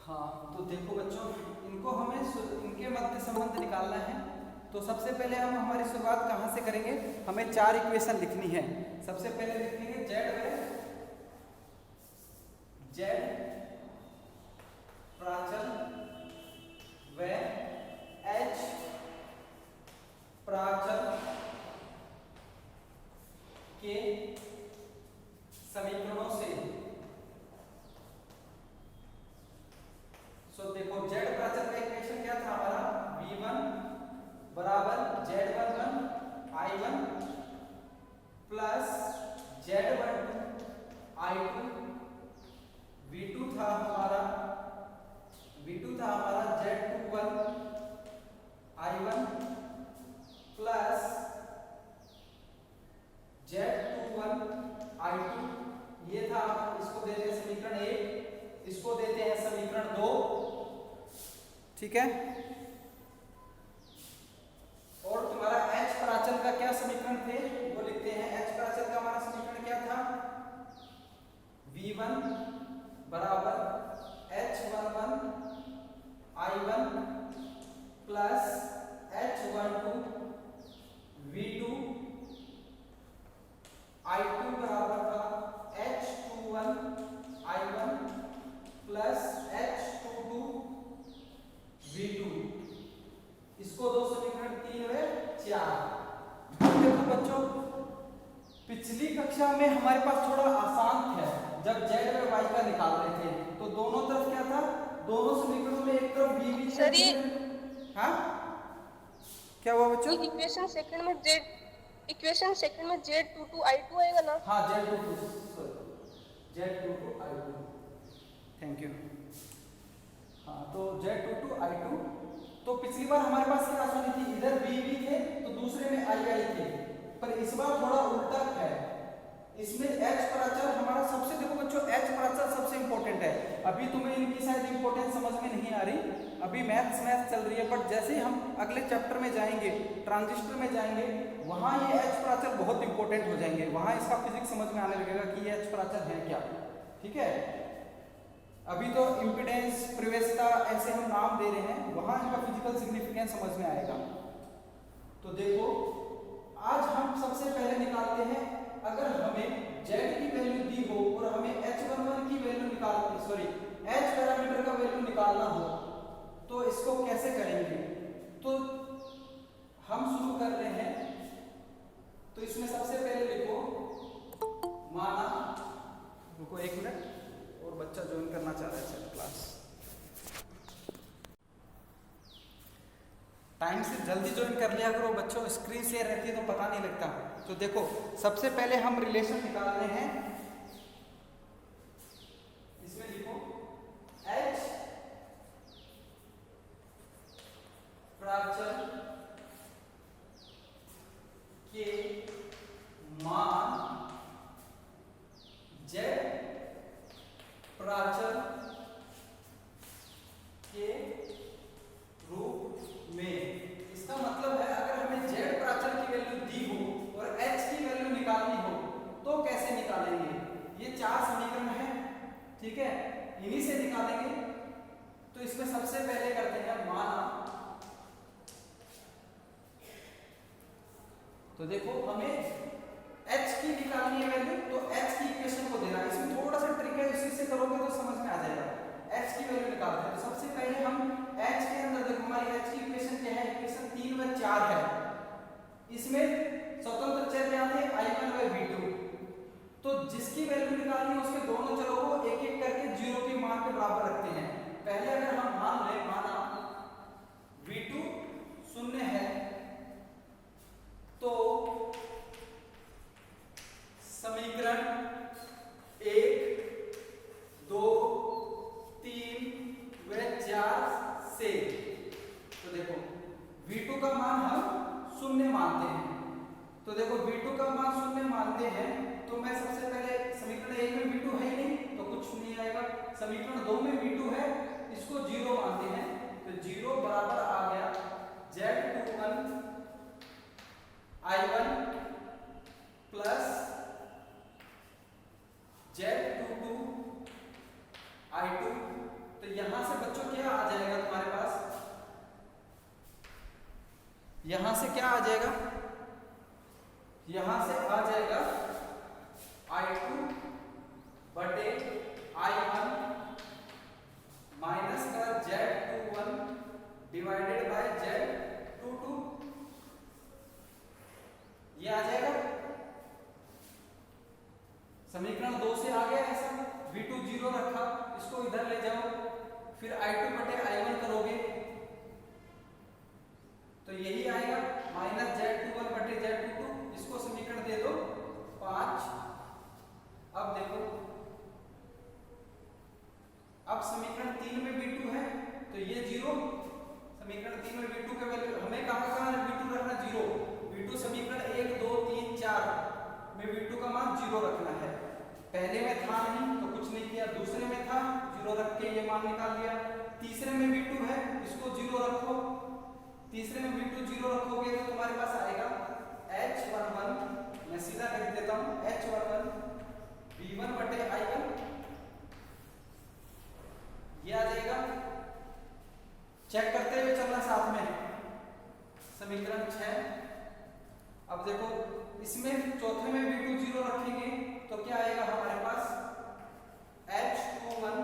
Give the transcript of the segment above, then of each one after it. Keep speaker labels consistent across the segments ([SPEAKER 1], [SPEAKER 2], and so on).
[SPEAKER 1] हाँ, तो देखो बच्चों, इनको हमें इनके मध्य संबंध निकालना है। तो सबसे पहले हम हमारी शुरुआत कहाँ से करेंगे? हमें 4 इक्वेशन लिखनी है। सबसे पहले लिखेंगे जेड प्राचल व एच प्राचल के समीकरणों से। सो देखो, जेड प्राचल का इक्वेशन क्या था हमारा? v1 बराबर z11 i1 plus z12 i2। v2 था हमारा z21 i1 plus z21 i2। ये था, इसको देते हैं समीकरण 1, इसको देते हैं समीकरण 2। ठीक है। और तुम्हारा h प्राचल का क्या समीकरण थे वो लिखते हैं। h प्राचल का हमारा समीकरण क्या था? v1 बराबर h11 i1 plus h12 v2 i2 बराबर था h21 i1 plus h22 v2। इसको दो समीकरण 3 में 4। देखो बच्चों, पिछली कक्षा में हमारे पास थोड़ा आसान था, जब z और y का निकाल रहे थे तो दोनों तरफ क्या था? दोनों समीकरणों में एक तरफ v भी
[SPEAKER 2] सर ये
[SPEAKER 1] हाँ क्या हुआ बच्चों?
[SPEAKER 2] इक्वेशन सेकंड में z22 i2 आएगा ना?
[SPEAKER 1] हाँ, z22 i2। Thank you. हाँ, तो z22 i2। तो पिछली बार हमारे पास क्या आसानी थी, इधर v भी थे तो दूसरे में i थे, पर इस बार थोड़ा उल्टा है। इसमें h प्राचल हमारा सबसे, देखो बच्चों, h प्राचल सबसे इंपॉर्टेंट है। अभी तुम्हें इनकी शायद इंपॉर्टेंस समझ में नहीं आ रही, अभी मैथ्स चल रही है, बट जैसे ही हम अगले चैप्टर में जाएंगे, ट्रांजिस्टर में जाएंगे, वहां ये h प्राचल बहुत इंपॉर्टेंट हो जाएंगे। वहां इसका फिजिक्स समझ में आने लगेगा कि ये h प्राचल है क्या। ठीक है। अभी तो इम्पीडेंस, प्रवेशता ऐसे हम नाम दे रहे हैं, वहां इनका फिजिकल सिग्निफिकेंस समझ में आएगा। तो देखो, आज हम सबसे पहले निकालते हैं, अगर हमें z की वैल्यू दी हो और हमें h11 की वैल्यू h पैरामीटर का वैल्यू निकालना हो तो इसको कैसे करेंगे? तो हम शुरू कर रहे हैं। तो इसमें सबसे पहले लिखो, माना, रुको 1 मिनट, और बच्चा ज्वाइन करना चाह रहा है क्लास। टाइम से जल्दी ज्वाइन कर लिया करो बच्चों, स्क्रीन शेयर रहती है तो पता नहीं लगता। तो देखो, सबसे पहले हम रिलेशन निकाल रहे हैं। इसमें लिखो h प्राचल के मान z प्राचल के रूप में। इसका मतलब है, अगर हमें z प्राचल की वैल्यू दी हो और h की वैल्यू निकालनी हो तो कैसे निकालेंगे? ये 4 समीकरण हैं, ठीक है, इन्हीं से निकालेंगे। तो इसमें सबसे पहले करते हैं माना। तो देखो, हमें h की निकालनी है वैल्यू, तो h की इक्वेशन को देना। इसमें थोड़ा सा ट्रिक है, इसी से करोगे तो समझ में आ जाएगा। h की वैल्यू निकालते हैं। तो सबसे पहले हम h के अंदर देखो, हमारी h की इक्वेशन क्या है? इक्वेशन 3 व 4 है। इसमें स्वतंत्र चर क्या थे? i1 व v2। तो जिसकी वैल्यू निकालनी है उसके दोनों चरों को एक एक करके 0 के मान के बराबर रखते हैं। पहले अगर हम मान लें, माना v2 0 है, तो समीकरण 1, 2, 3 व 4 से, तो देखो v2 का मान हम 0 मानते हैं। तो देखो, v2 का मान 0 मानते हैं, तो मैं सबसे पहले समीकरण 1 में v2 है ही नहीं तो कुछ नहीं आएगा। समीकरण 2 में v2 है, इसको 0 मानते हैं, तो 0 बराबर आ गया z21 i1 plus z22 i2 तो यहां से बच्चों क्या आ जाएगा तुम्हारे पास, यहां से क्या आ जाएगा, यहां से आ जाएगा I2 बटे I1 माइनस का Z21 डिवाइडेड बाय Z22, ये आ जाएगा। समीकरण 2 से आ गया ऐसा, V2 0 रखा, इसको इधर ले जाओ, फिर I2 बटे I1 करोगे तो यही आएगा माइनस Z21 बटे Z22, इसको समीकरण दे दो 5। अब देखो, अब समीकरण 3 में V2 है तो ये 0, समीकरण 3 में V2 का वैल्यू हमें कहां V2 रखना 0, V2 समीकरण 1 2 3 4 में V2 का मान 0 रखना है। पहले में था नहीं तो कुछ नहीं किया, दूसरे में था 0 रख के ये मान निकाल लिया, तीसरे में V2 है इसको 0 रखो, तीसरे में V2 0 रखोगे तो तुम्हारे पास आएगा H11, मैं सीधा लिख देता हूं H11 V1 बटे I1, ये आ जाएगा। चेक करते हुए चलना साथ में, समीकरण 6। अब देखो इसमें चौथे में V2 0 रखेंगे तो क्या आएगा हमारे पास, H21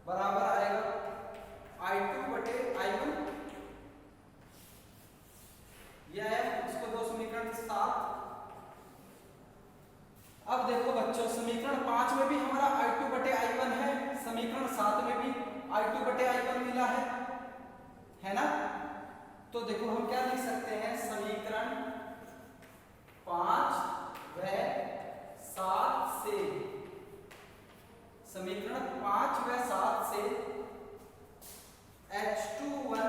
[SPEAKER 1] बराबर आएगा I2 बटे I1, ये आया, इसको दो समीकरण 7। अब देखो बच्चों समीकरण 5 में भी हमारा I2 बटे I1 है, समीकरण 7 में भी I2 बटे I1 मिला है ना। तो देखो हम क्या लिख सकते हैं, समीकरण 5 व 7 से, समीकरण 5 व 7 से H21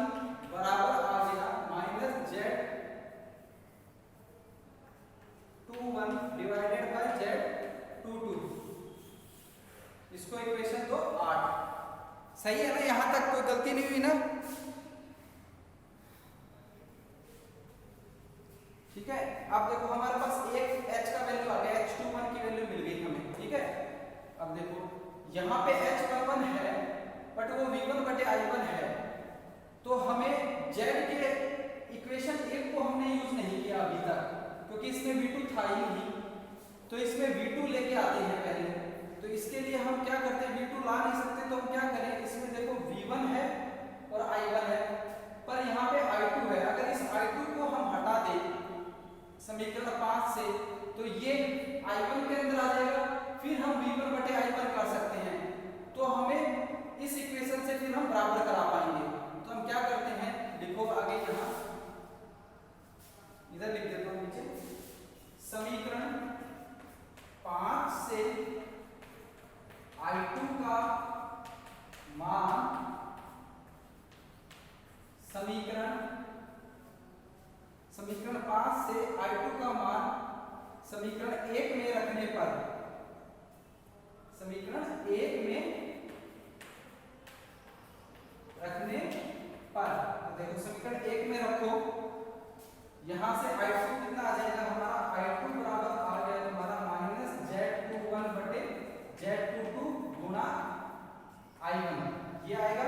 [SPEAKER 1] बराबर आ गया minus Z21 divided by Z22, इसको इक्वेशन दो 8। सही है ना, यहां तक कोई गलती नहीं हुई ना, ठीक है। अब देखो हमारे पास एक H का वैल्यू आ गया, H21 की वैल्यू मिल गई हमें, ठीक है। अब देखो यहाँ पे H11 है बट वो V1 बटे I1 है, तो हमें Z के इक्वेशन 1 को हमने यूज नहीं किया अभी तक, क्योंकि इसमें V2 था ही नहीं, तो इसमें V2 लेके आते हैं पहले। तो इसके लिए हम क्या करते हैं, V2 ला नहीं सकते तो हम क्या करें, इसमें देखो V1 है और I1 है, पर यहाँ पे I2 है, अगर इस I2 को हम हटा दें समीकरण 5 से तो ये I1 के अंदर आ जाएगा, फिर हम V1 बटे I1 कर सकते हैं, तो हमें इस इक्वेशन से फिर हम बराबर करा पाएंगे। तो हम क्या करते हैं, लिखो आगे यहाँ इधर लिख देता हूँ नीचे, समीकरण 5 से I2 का मान समीकरण 5 से I2 का मान समीकरण 1 में रखने पर, समीकरण 1 में रखने पर, तो देखो समीकरण 1 में रखो, यहां से I2 कितना आ जाएगा हमारा, I2 बराबर आ गया तुम्हारा माइनस Z21 बटे Z22 गुणा I1, ये आएगा।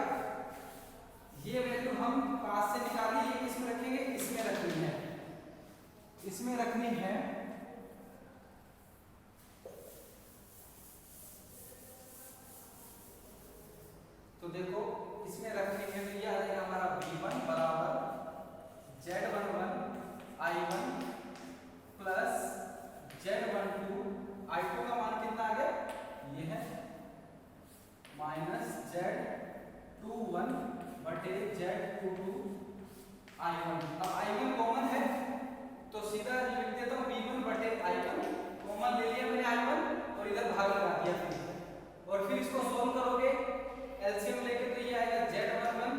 [SPEAKER 1] ये वैल्यू हम 5 से निकाली, ये किसमें रखेंगे, इसमें रखनी है, इसमें रखनी है। तो देखो इसमें रखनी है तो ये आ जाएगा हमारा V1 बराबर Z11 I1 plus Z12, I2 का मान कितना आ गया, ये है माइनस Z21 बटे Z22 I1। अब I1 कॉमन है तो सीधा लिख देता हूँ V1 बटे I1, कॉमन ले लिया मैंने I1 और इधर भाग लगा दिया फिर, और फिर इसको सोल्व करोगे एलसीएम लेके तो ये आएगा Z11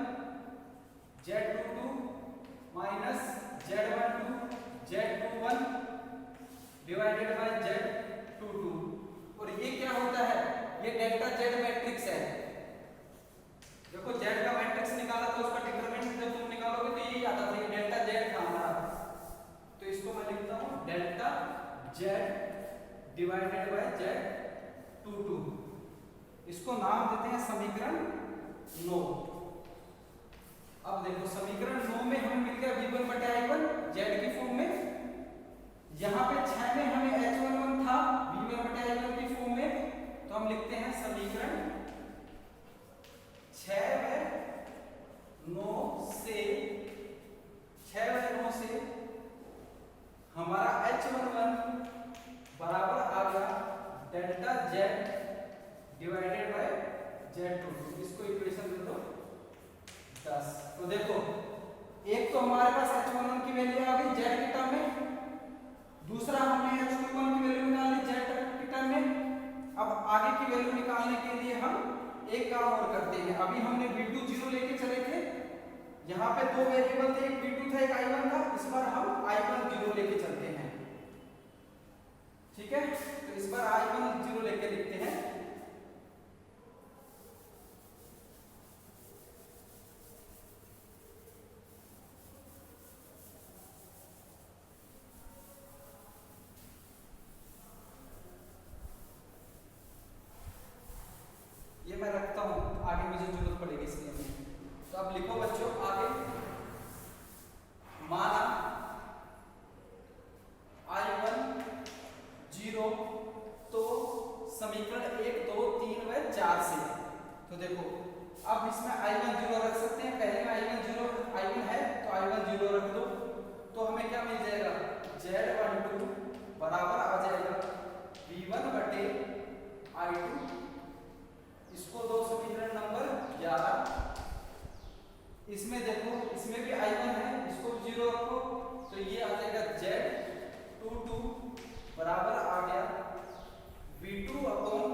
[SPEAKER 1] Z22 minus Z12 Z21 divided by Z22, और ये क्या होता है, ये डेल्टा Z मैट्रिक्स है। देखो Z का मैट्रिक्स निकाला तो उसका डिटरमिनेंट जब तुम निकालोगे तो यही आता था, ये डेल्टा Z था हमारा, तो इसको मैं लिखता हूँ delta Z divided by Z22, इसको इसको नाम देते हैं समीकरण 9। अब देखो समीकरण 9 में हमें मिल गया v1 बटे i1 z की फॉर्म में। यहाँ पे 6 में हमें h11 था v1 बटे i1 की फॉर्म में, तो हम लिखते हैं समीकरण 6 व 9 से हमारा h11 बराबर आ गया delta z divided by z22। इसको इक्वेशन दे दो 10। तो देखो एक तो हमारे पास h11 की वैल्यू आ गई z की टर्म में, दूसरा हमने h21 की वैल्यू निकाली z की टर्म में। अब आगे की वैल्यू निकालने के लिए हम एक काम और करते हैं। अभी हमने v2 0 लेके चले थे, यहाँ पे दो वेरिएबल थे, एक v2 था एक i1 था। इस बार हम i1 0 लेके चलते हैं, ठीक है। तो इस बार i1 0 लेके लिखते हैं। ये मैं रखता हूं, आगे मुझे जरूरत पड़ेगी इसलिए। तो अब लिखो बच्चों आगे, माना i1 0, तो समीकरण 1 2 3 व 4 से, तो देखो अब इसमें i1 0 रख सकते हैं। पहले में i1 है तो i1 0 रख दो, तो हमें क्या मिल जाएगा z12 बराबर आ जाएगा v1 बटे i2। इसको दो समीकरण नंबर 11। इसमें देखो इसमें भी i1 है, इसको 0 रखो, तो ये आ जाएगा z22 बराबर आ गया v2 अपॉन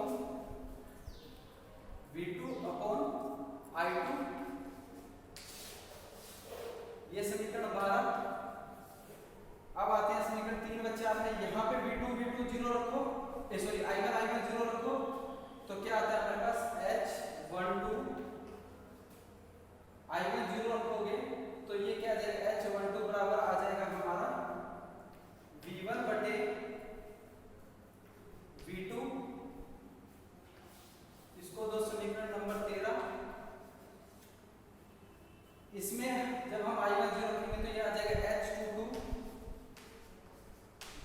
[SPEAKER 1] i2। ये समीकरण 12। अब आते हैं समीकरण 3 व 4 में। यहाँ पे v2 0 रखो, सॉरी i1 0 रखो, तो क्या आता है हमारे पास h12। i1 0 रखोगे तो ये क्या आ जाएगा h12 बराबर आ जाएगा हमारा v1 बटे v2। इसको दो समीकरण नंबर 13। इसमें जब हम i1 0 रखेंगे तो ये आ जाएगा h22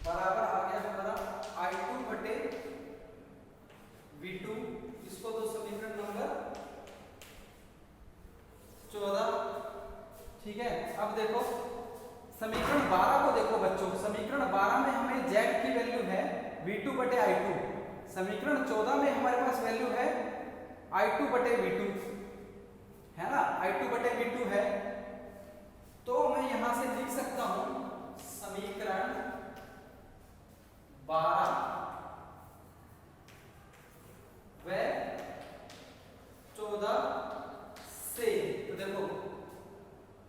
[SPEAKER 1] बराबर आ गया हमारा i2 बटे v2। इसको दो समीकरण नंबर 14, ठीक है। अब देखो समीकरण 12 को देखो बच्चों, समीकरण 12 में हमें z की वैल्यू है v2 बटे i2। समीकरण 14 में हमारे पास वैल्यू है i2 बटे v2, है ना, i2 बटे v2 है। तो मैं यहां से लिख सकता हूं समीकरण 12 व 14 से, तो देखो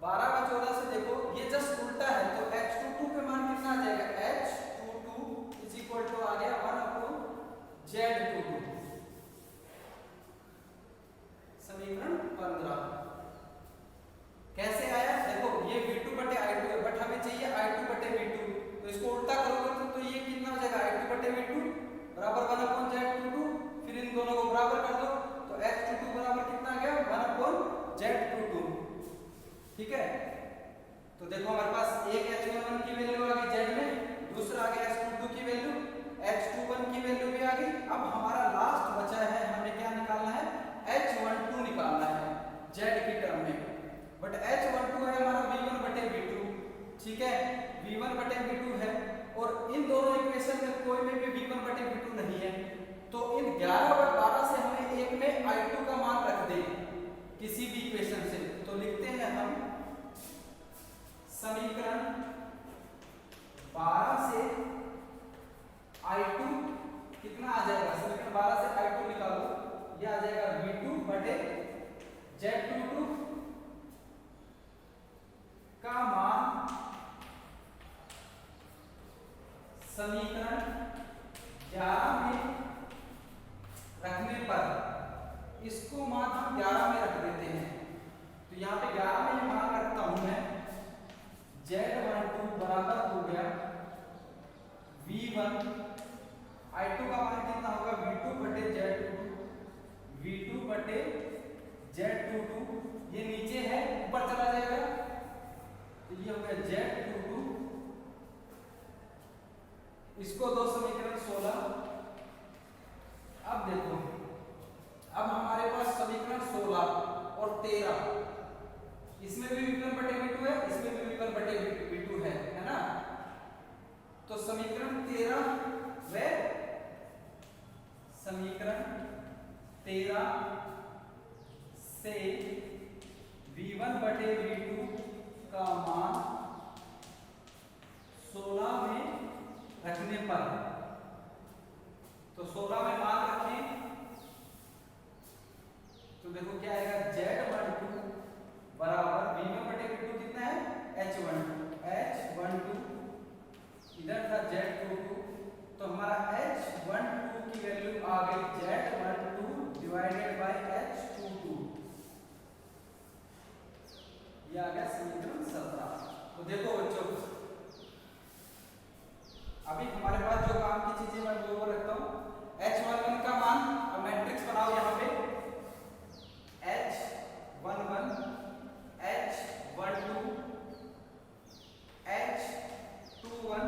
[SPEAKER 1] 12 व 14 से देखो ये जस्ट उल्टा है, तो h22 पे मान कितना आ जाएगा h22 इज इक्वल टू आ गया 1 अपॉन z22। समीकरण 15 कैसे आया, देखो ये v2 बटे i2 है, बट हमें चाहिए i2 बटे v2, तो इसको उल्टा करोगे तो ये कितना हो जाएगा i2 बटे v2 बराबर 1 अपॉन z22। फिर इन दोनों को बराबर कर दो, तो h22 बराबर कितना आ गया 1 अपॉन z22, ठीक है। तो देखो हमारे पास एक h11 की वैल्यू आ गई z में, दूसरा आ गया h22 की वैल्यू, h21 की वैल्यू भी आ गई। अब हमारा लास्ट बचा है, हमें क्या निकालना है h12 निकालना है z की टर्म में, बट h12 है हमारा v1 बटे v2, ठीक है, v1 बटे v2 है। और इन दोनों इक्वेशन में कोई में भी v1 बटे v2 नहीं है, तो इन 11 और 12 से हमें एक में i2 का मान रख दें किसी भी इक्वेशन से। तो लिखते हैं हम समीकरण 12 से i2 कितना आ जाएगा, समीकरण 12 से i2 निकालो, ये आ जाएगा v2 बटे z22 का मान समीकरण 11 में रखने पर, इसको मान हम 11 में रख देते हैं। तो यहाँ पे 11 में मान रखता हूं मैं, z12 बराबर हो गया v1, i2 का मान कितना होगा v2 बटे z22, V2 बटे Z22, ये नीचे है ऊपर चला जाएगा तो ये हो गया Z22, इसको दो समीकरण 16। अब देखो, अब हमारे पास समीकरण 16 और 13, इसमें भी विकलन बटे V2 है, इसमें भी विकलन बटे V2 है ना। तो समीकरण 13 व समीकरण 13 से V1 बटे V2 का मान 16 में रखने पर, तो 16 में मान रखें तो देखो क्या आएगा, Z12 बराबर V1 बटे V2 कितना है, H12 इधर था Z22, तो हमारा H12 की वैल्यू आ गई Z12 डिवाइडेड बाय H22, ये आ गया समीकरण 17। तो देखो बच्चों, अभी हमारे पास जो काम की चीजें मैं वो रखता हूं, H11 का मान, अब मैट्रिक्स बनाओ यहाँ पे, H11 H12 H21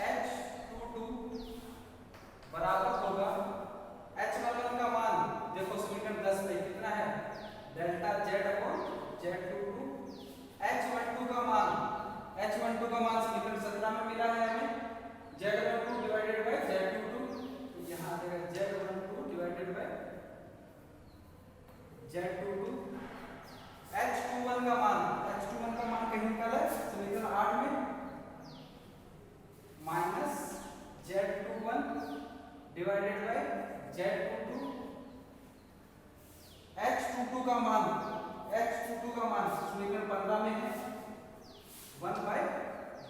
[SPEAKER 1] H22 बराबर होगा H11 का मान, देखो समीकरण 10 में कितना है, delta Z upon Z22, H12 का मान समीकरण 17 में मिला है हमें, Z12 डिवाइडेड बाय Z22, तो यहाँ आ जाएगा Z12 divided by Z22, H21 का मान कहीं निकाला है समीकरण 8 में, minus Z21 divided by Z22, H22 का मान समीकरण 15 में है 1 बाय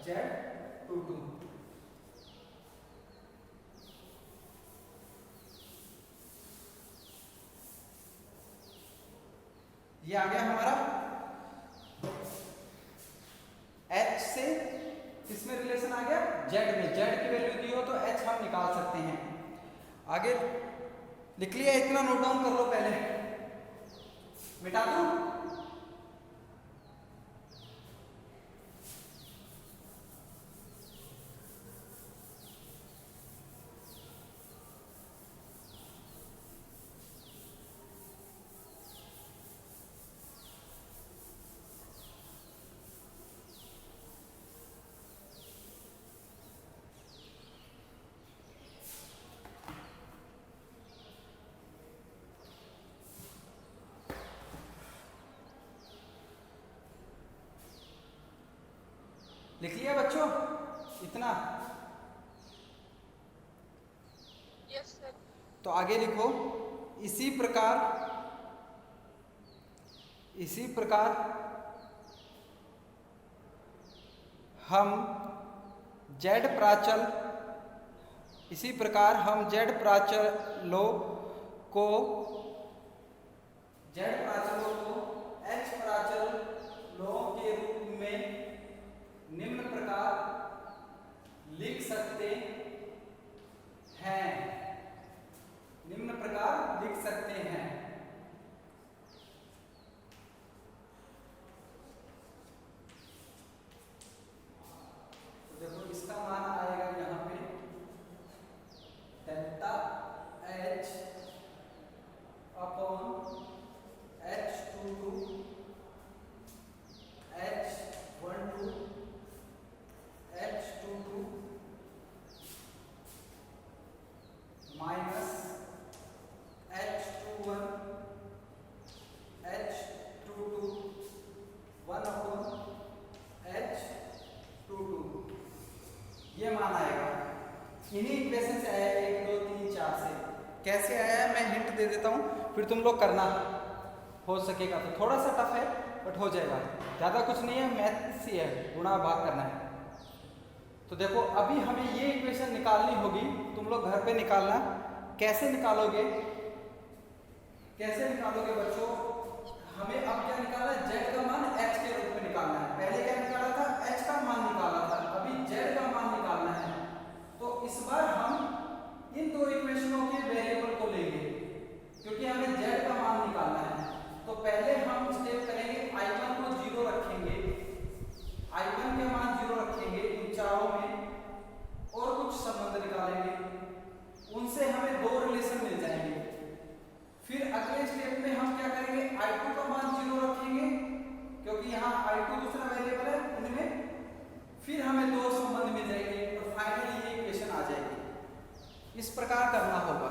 [SPEAKER 1] Z22। ये आ गया हमारा H से किसमें रिलेशन आ गया, Z में, Z की वैल्यू दी हो तो H हम निकाल सकते हैं। आगे लिख लिया, इतना नोट डाउन कर लो, पहले मिटा दूं, लिख लिया बच्चों इतना।
[SPEAKER 2] Yes sir.
[SPEAKER 1] तो आगे लिखो, इसी प्रकार हम Z प्राचलों को H प्राचलों के रूप में निम्न प्रकार लिख सकते हैं, तो देखो इसका मान आएगा यहाँ पे delta H upon H22 H12 H22 minus H21 H22 1 upon H22, ये मान आएगा। इन्हीं इक्वेशन से आया 1 2 3 4 से। कैसे आया मैं हिंट दे देता हूँ, फिर तुम लोग करना, हो सकेगा तो। थोड़ा सा टफ है बट हो जाएगा, ज़्यादा कुछ नहीं है, मैथ्स ही है, गुणा भाग करना है। तो देखो अभी हमें ये इक्वेशन निकालनी होगी, तुम लोग घर पे निकालना। कैसे निकालोगे बच्चों, हमें अब क्या निकालना है, Z का मान H के रूप में निकालना है। पहले क्या निकाला था, H का मान निकाला था, अभी Z का मान निकालना है। तो इस बार हम इन दो इक्वेशनों के वेरिएबल को लेंगे, क्योंकि हमें z का मान निकालना है। तो पहले हम स्टेप करेंगे, I1 को 0 रखेंगे, I1 के मान 0 रखेंगे इन चारों में, और कुछ संबंध निकालेंगे, उनसे हमें दो रिलेशन मिल जाएंगे। फिर अगले स्टेप में हम क्या करेंगे, I2 का मान 0 रखेंगे, क्योंकि यहाँ I2 दूसरा वेरिएबल है उनमें, फिर हमें दो संबंध मिल जाएंगे और फाइनली ये इक्वेशन आ जाएगी। इस प्रकार करना होगा,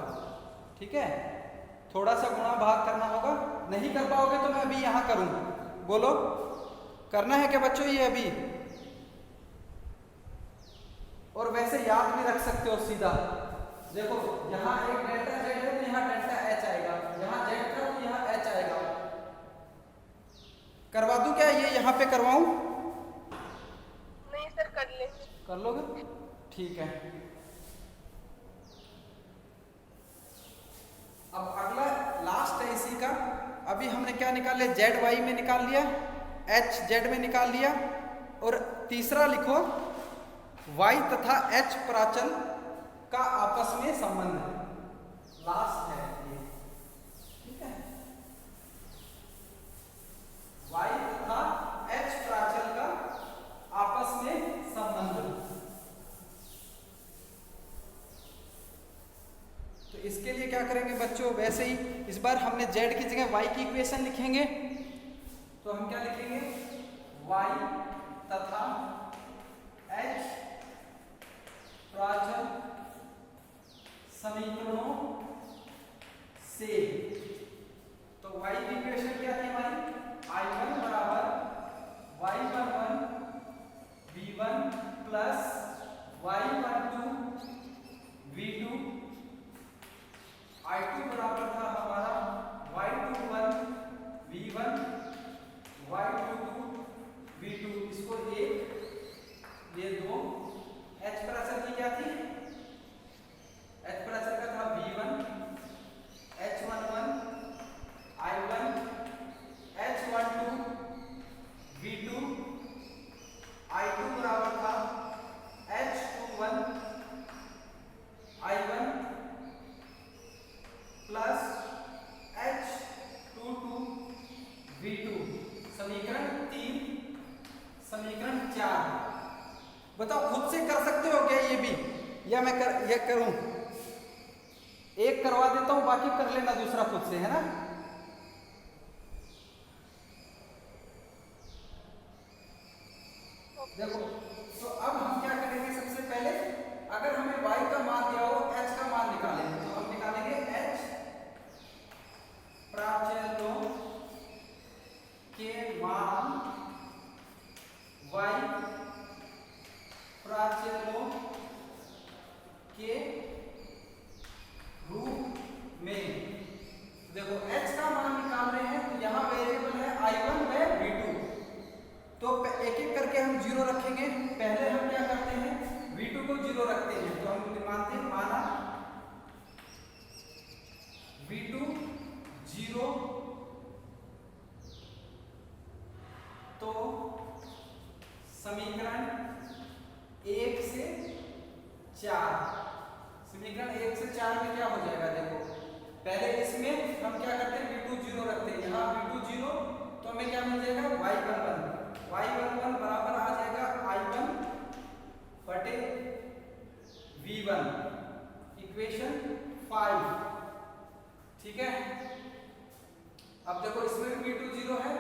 [SPEAKER 1] ठीक है। थोड़ा सा गुणा भाग करना होगा, नहीं कर पाओगे तो मैं अभी यहाँ करूँ, बोलो करना है क्या बच्चों ये अभी? और वैसे याद भी रख सकते हो सीधा, देखो यहाँ एक डेल्टा z है तो यहाँ डेल्टा h आएगा, यहाँ z था तो यहाँ h आएगा। करवा दूं क्या ये, यहाँ पे करवाऊं?
[SPEAKER 2] नहीं सर, कर लेंगे।
[SPEAKER 1] कर लोगे, ठीक है। अब अगला लास्ट है इसी का। अभी हमने क्या निकाल लिया, जेड वाई में निकाल लिया, एच जेड में निकाल लिया, और तीसरा लिखो वाई तथा एच प्राचल का आपस में संबंध, लास्ट है ये, ठीक है। वाई तथा एच प्राचल का आपस में संबंध। तो इसके लिए क्या करेंगे बच्चों, वैसे ही इस बार हमने z की जगह y की इक्वेशन लिखेंगे। तो हम क्या लिखेंगे, y तथा h प्राचल समीकरणों से। तो y की इक्वेशन क्या थी हमारी, I1 बराबर y11 v1 plus y12 v2, I2 बराबर था हमारा y21 v1 y22 v2, इसको एक ये दो। h प्राचल की क्या थी, h प्राचल का था v1 h11 I1 h12 v2, I2 बराबर था h21 I1 plus h22 v2, समीकरण 3, समीकरण 4। बताओ खुद से कर सकते हो क्या ये भी, या मैं ये करूं? एक करवा देता हूं, बाकी कर लेना दूसरा खुद से, है ना। देखो तो अब हम क्या करेंगे, सबसे पहले अगर हमें y का मान दिया हो, h का मान निकालेंगे। तो हम निकालेंगे h प्राचलों के मान y प्राचलों के रूप में। देखो h का मान निकाल रहे हैं, तो यहाँ वेरिएबल है I1 व V2, तो एक एक करके हम 0 रखेंगे। पहले हम क्या करते हैं, V2 को 0 रखते हैं, तो हम मानते हैं, माना V2 0, तो समीकरण 1 से 4, समीकरण 1 से 4 में क्या हो जाएगा, देखो पहले इसमें हम क्या करते हैं, V2 0 रखते हैं, यहाँ V2 0, तो हमें क्या मिल जाएगा, y11 बराबर आ जाएगा I1 बटे V1, इक्वेशन 5, ठीक है। अब देखो इसमें भी V2 0 है,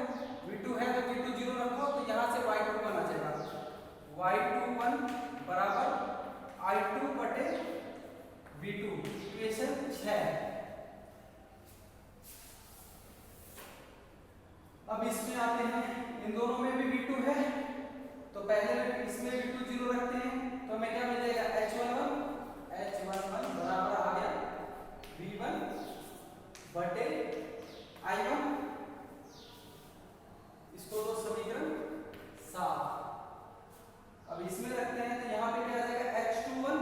[SPEAKER 1] V2 है तो V2 0 रखो, तो यहाँ से y21 आ जाएगा, y21 बराबर I2 बटे V2, इक्वेशन 6। अब इसमें आते हैं, इन दोनों में भी V2 है, तो पहले इसमें V2 0 रखते हैं, तो हमें क्या मिल जाएगा, h11 बराबर आ गया V1 बटे I1, इसको तो समीकरण 7। अब इसमें रखते हैं, तो यहाँ पे क्या आ जाएगा, h21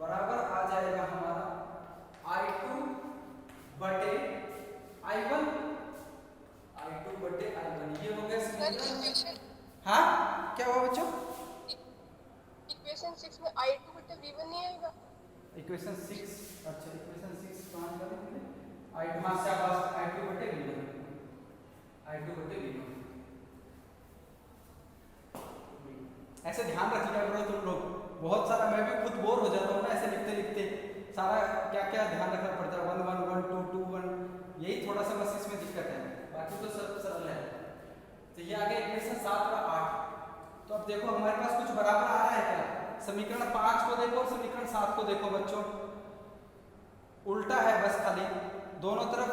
[SPEAKER 1] बराबर आ जाएगा हमारा I2 बटे I1, ये हो गया समीकरण। हाँ क्या हुआ बच्चों,
[SPEAKER 2] इक्वेशन 6 में I2 बटे V1 नहीं आएगा?
[SPEAKER 1] इक्वेशन 6 अच्छा इक्वेशन 6 कहाँ निकाली तुमने? I2 हाँ शाबाश I2 बटे V1, I2 बटे V1। ऐसे ध्यान रख लिया करो तुम लोग, बहुत सारा मैं भी खुद बोर हो जाता हूँ ना ऐसे लिखते लिखते, सारा क्या क्या ध्यान रखना पड़ता है, 1 1 1 2 2 1, यही थोड़ा सा बस इसमें दिक्कत है, बाकी तो सब सरल है। तो ये आ गया इक्वेशन 7 और 8। तो अब देखो हमारे पास कुछ बराबर आ रहा है क्या? समीकरण 5 को देखो और समीकरण 7 को देखो बच्चों, उल्टा है बस खाली, दोनों तरफ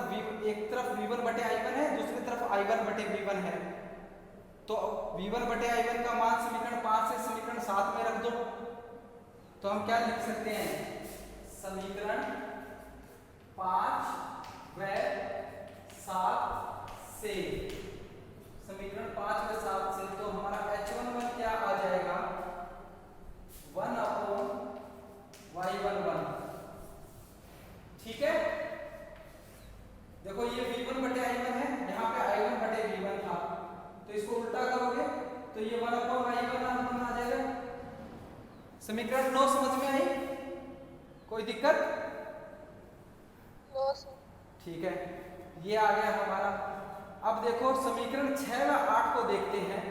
[SPEAKER 1] एक तरफ v1 बटे i1 है, दूसरी तरफ i1 बटे v1 है। तो v1 बटे i1 का मान समीकरण 5 से समीकरण 7 में रख दो, तो हम क्या लिख सकते हैं? समीकरण 5 व 7 से, समीकरण 5 व 7 से तो हमारा h11 क्या आ जाएगा? 1/y11। ठीक है, देखो ये v1 बटे i1 है, यहाँ पे i1 बटे v1 था, तो इसको उल्टा करोगे तो ये 1/y1 आ जाएगा। समीकरण 9 समझ में आई? कोई दिक्कत?
[SPEAKER 2] No sir.
[SPEAKER 1] ठीक है, ये आ गया हमारा। अब देखो समीकरण 6 व 8 को देखते हैं।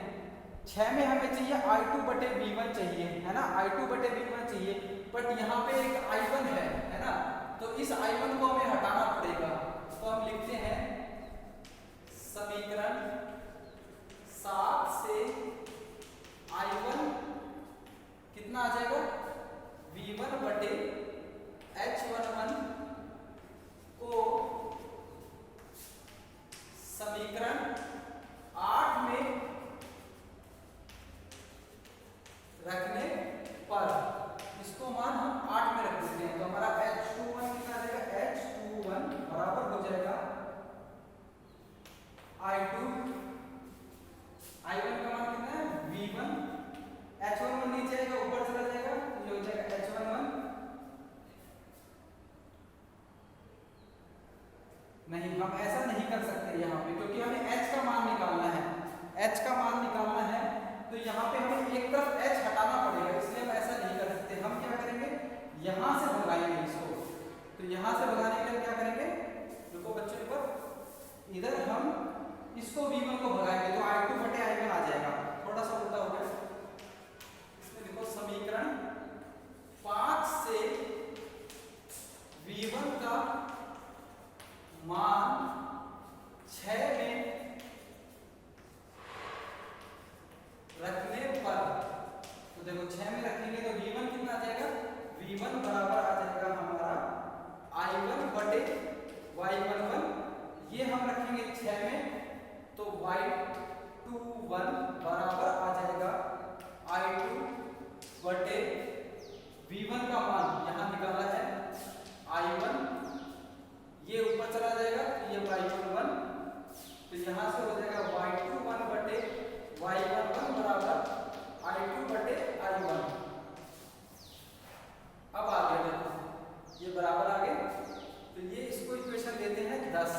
[SPEAKER 1] 6 में हमें चाहिए i2 बटे v1 चाहिए, है ना, i2 बटे v1 चाहिए, बट यहाँ पे एक i1 है ना, तो इस i1 को हमें हटाना पड़ेगा। तो हम लिखते हैं समीकरण 7 से i1 कितना आ जाएगा? v1 बटे h11 को समीकरण 8 में रखने पर, इसको मान हम 8 में रख देते हैं, तो हमारा h21 कितना आ जाएगा? h21 बराबर हो जाएगा i2, i1 का मान कितना है? v1, h11 नीचे आएगा ऊपर चला जाएगा, तो ये हो जाएगा h11। नहीं, हम ऐसा नहीं कर सकते यहाँ पे, क्योंकि हमें h का मान निकालना है, h का मान निकालना है, तो यहाँ पे हमें एक तरफ h हटाना पड़ेगा, इसलिए हम ऐसा नहीं कर सकते। हम क्या करेंगे? यहाँ से भगाएंगे इसको, तो यहाँ से भगाने के लिए क्या करेंगे? देखो बच्चों पर, इधर हम इसको v1 को भगाएंगे तो i2 बटे i1 आ जाएगा, थोड़ा सा उल्टा हो गया। इसमें देखो समीकरण 5 से v1 का मान 6 में रखने पर, तो देखो 6 में रखेंगे तो v1 कितना आ जाएगा? v1 बराबर आ जाएगा हमारा i1 बटे y11, ये हम रखेंगे 6 में, तो y21 बराबर आ जाएगा i2 बटे v1 का मान यहाँ निकाला है i1, ये ऊपर चला जाएगा, ये y11, तो यहाँ से हो जाएगा y21 बटे y11 बराबर i2 बटे i1। अब आ गया, देखो ये बराबर आ गए, तो ये इसको इक्वेशन देते हैं 10।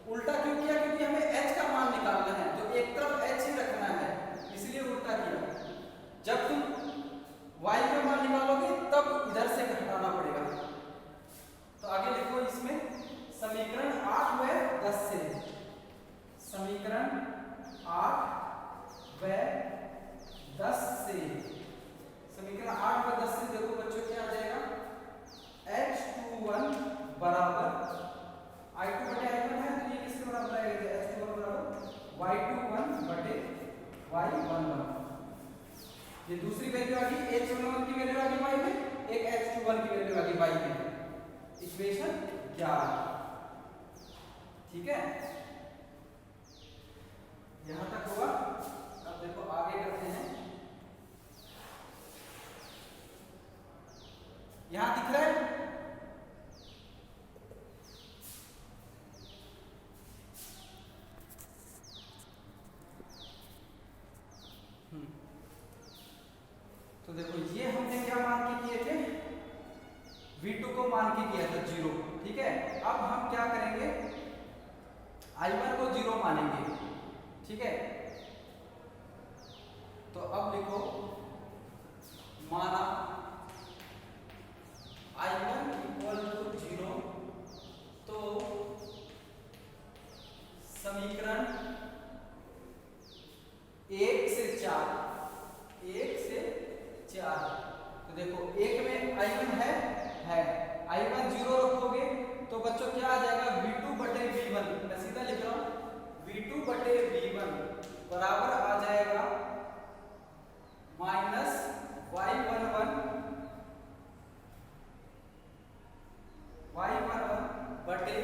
[SPEAKER 1] उल्टा क्यों किया? क्योंकि हमें h का मान निकालना है, तो एक तरफ h ही रखना है, इसलिए उल्टा किया। जब तुम y का मान निकालोगे तब इधर से घटाना पड़ेगा। तो आगे लिखो इसमें समीकरण 8 व 10 से, समीकरण 8 व 10 से, समीकरण 8 व 10 से देखो बच्चों क्या आ जाएगा? h21 बराबर i2 बटे i1 है, तो ये किसके बराबर आएगा? h21 बराबर y21 बटे y11। ये दूसरी वैल्यू आ गई, h11 की वैल्यू आ गई y में, एक h21 की वैल्यू आ गई y में, इक्वेशन 11। ठीक है, यहां तक होगा। अब देखो आगे करते हैं, यहां दिख रहा है? तो देखो ये हमने क्या मान के किए थे? v2 को मान के किया था 0। ठीक है, अब हम क्या करेंगे? i1 को 0 मानेंगे। ठीक है, तो अब लिखो माना I1 इक्वल टू 0, तो समीकरण 1 से 4, तो देखो 1 में I1 है, I1 0 रखोगे तो बच्चों क्या आ जाएगा, V2 बटे V1, मैं सीधा लिख रहा हूं V2 बटे V1 बराबर आ जाएगा माइनस Y11 बटे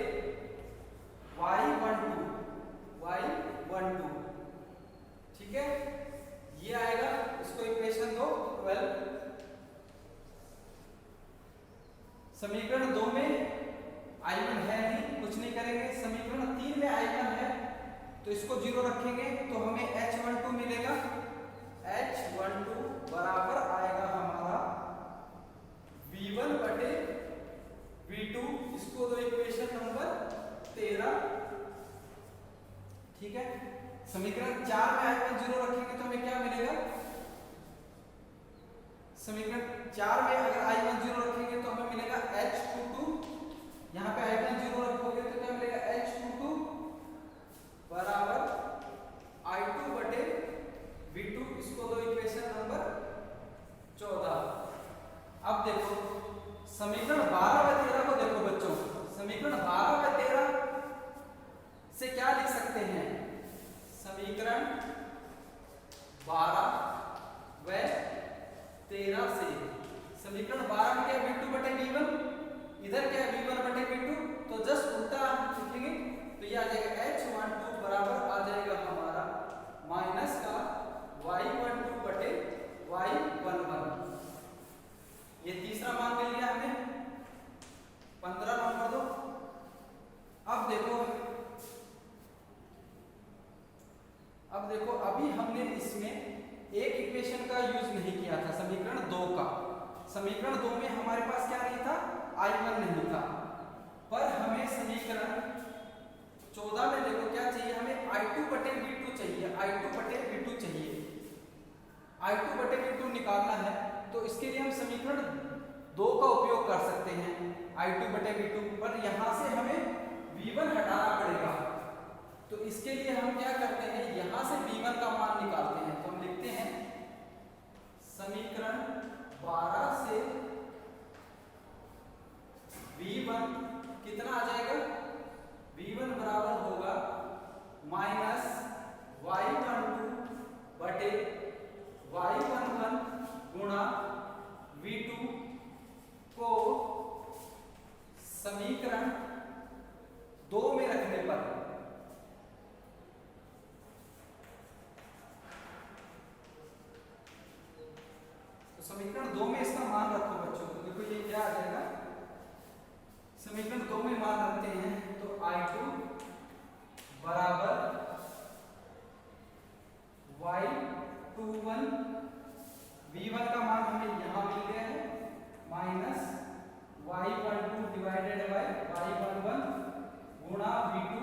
[SPEAKER 1] Y12, ठीक है, ये आएगा, इसको इक्वेशन दो 12। समीकरण 2 में I1 है नहीं, कुछ नहीं करेंगे। समीकरण 3 में I1 है तो इसको 0 रखेंगे तो हमें H12 मिलेगा। H12 बराबर आएगा हमारा V1 बटे V2, इसको दो इक्वेशन नंबर 13, ठीक है। समीकरण 4 में I1 0 रखेंगे तो हमें क्या मिलेगा, समीकरण 4 में अगर I1 0 रखेंगे तो हमें मिलेगा H22, यहाँ पे I1 0 रखोगे तो क्या मिलेगा, H22 बराबर I2 बटे V2, इसको दो इक्वेशन नंबर 14। अब देखो समीकरण 12 व 13 को देखो बच्चों, समीकरण 12 व 13 से क्या लिख सकते हैं, समीकरण 12 व 13 से, समीकरण 12 में क्या V2 बटे V1, इधर क्या V1 बटे V2, तो जस्ट उल्टा लिखेंगे तो ये आ जाएगा H12 बराबर आ जाएगा हमारा माइनस का Y12 बटे Y11। ये तीसरा मान मिल गया हमें, 15 नंबर दो। अब देखो अभी हमने इसमें एक इक्वेशन का यूज नहीं किया था, समीकरण 2 का। समीकरण 2 में हमारे पास क्या नहीं था, I1 नहीं था, पर हमें समीकरण 14 में देखो क्या चाहिए, हमें I2 बटे V2 चाहिए, I2 बटे V2 चाहिए, I2 बटे V2 निकालना है, तो इसके लिए हम समीकरण 2 का उपयोग कर सकते हैं, I2 बटे V2, पर यहाँ से हमें V1 हटाना पड़ेगा, तो इसके लिए हम क्या करते हैं, यहाँ से V1 का मान निकालते हैं, तो हम लिखते हैं समीकरण 12 से V1 कितना आ जाएगा, V1 बराबर होगा माइनस Y12 बटे Y11 गुणा V2 को समीकरण 2 में रखने पर, तो समीकरण 2 में इसका मान रखो बच्चों, तो देखो ये क्या आ जाएगा, समीकरण 2 में मान रखते हैं तो I2 बराबर Y21, V1 का मान हमें यहाँ मिल गया है minus Y12 divided by Y11 गुणा V2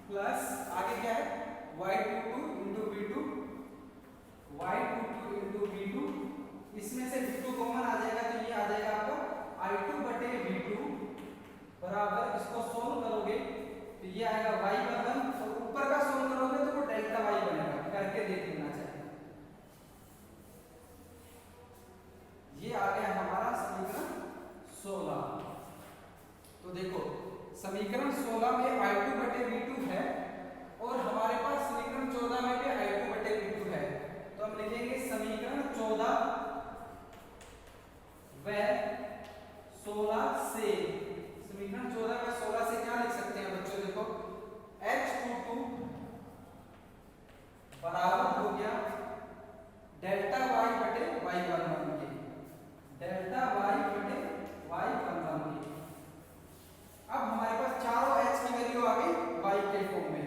[SPEAKER 1] प्लस आगे क्या है Y22 into V2, Y22 into V2, इसमें से V2 कॉमन आ जाएगा तो ये आ जाएगा आपका I2 बटे V2 बराबर, इसको सोल्व करोगे तो ये आएगा Y11, और ऊपर का सोल्व करोगे तो वो डेल्टा Y बनेगा, करके देख लेना चाहिए। ये आ गया हमारा समीकरण 16। तो देखो समीकरण 16 में I2 बटे V2 है, और हमारे पास समीकरण 14 में भी I2 बटे V2 है, तो हम लिखेंगे समीकरण 14 व 16 से, समीकरण 14 व 16 से क्या लिख सकते हैं बच्चों, देखो H22 बराबर हो गया डेल्टा Y बटे Y11 के, डेल्टा Y बटे Y11 के। अब हमारे पास चारों H की वैल्यू आ गई Y के फॉर्म में,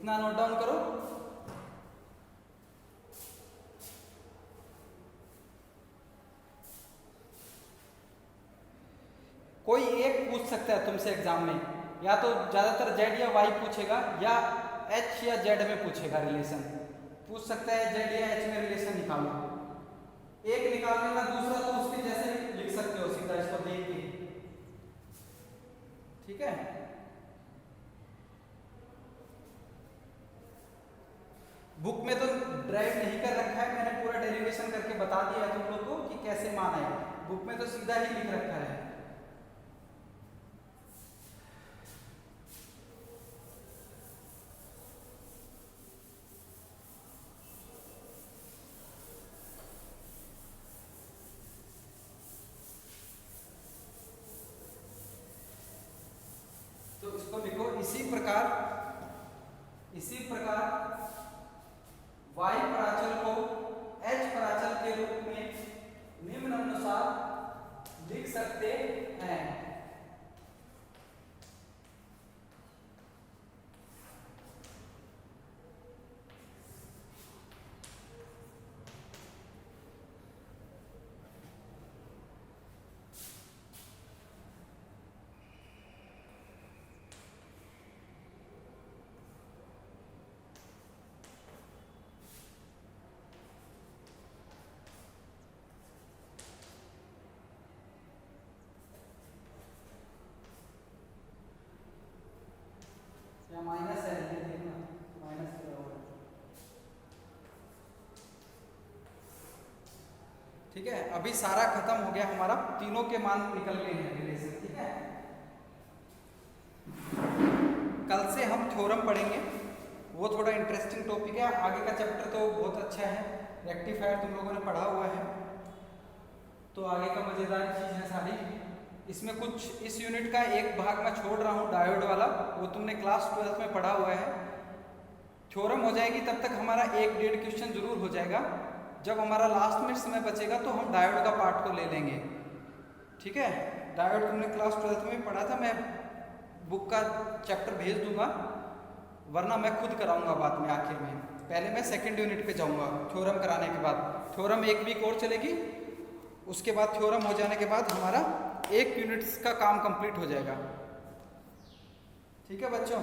[SPEAKER 1] इतना नोट डाउन करो। कोई एक पूछ सकता है तुमसे एग्जाम में, या तो ज्यादातर जेड या वाई पूछेगा, या एच या जेड में पूछेगा रिलेशन। पूछ सकता है जेड या एच में रिलेशन निकालो। एक निकालने का दूसरा तो उसके जैसे लिख सकते हो सीधा इसको देख के, ठीक है। बुक में तो ड्राइव नहीं कर रखा है, मैंने पूरा डेरिवेशन करके बता दिया है तुम लोग को कि कैसे मान है। बुक में तो सीधा ही लिख रखा है। तो इसको लिखो इसी प्रकार y प्राचल को h प्राचल के रूप में निम्नानुसार लिख सकते हैं। या माइनस है, ये देखना माइनस किया हुआ है, ठीक है। अभी सारा खत्म हो गया हमारा, तीनों के मान निकल गए हैं रिलेशन, ठीक है। कल से हम थ्योरम पढ़ेंगे, वो थोड़ा इंटरेस्टिंग टॉपिक है। आगे का चैप्टर तो बहुत अच्छा है, रेक्टिफायर तुम लोगों ने पढ़ा हुआ है, तो आगे का मजेदार चीज है सारी। इसमें कुछ इस यूनिट का एक भाग मैं छोड़ रहा हूँ, डायोड वाला, वो तुमने क्लास 12 में पढ़ा हुआ है। थ्योरम हो जाएगी तब तक हमारा 1-1.5 क्वेश्चन जरूर हो जाएगा। जब हमारा लास्ट में समय बचेगा तो हम डायोड का पार्ट को ले लेंगे, ठीक है। डायोड तुमने क्लास 12 में पढ़ा था, मैं बुक का चैप्टर भेज दूंगा, वरना मैं खुद कराऊंगा बाद में आखिर में। पहले मैं सेकेंड यूनिट पे जाऊंगा थ्योरम कराने के बाद। थ्योरम 1 वीक और चलेगी, उसके बाद थ्योरम हो जाने के बाद हमारा 1 यूनिट्स का काम कंप्लीट हो जाएगा, ठीक है बच्चों।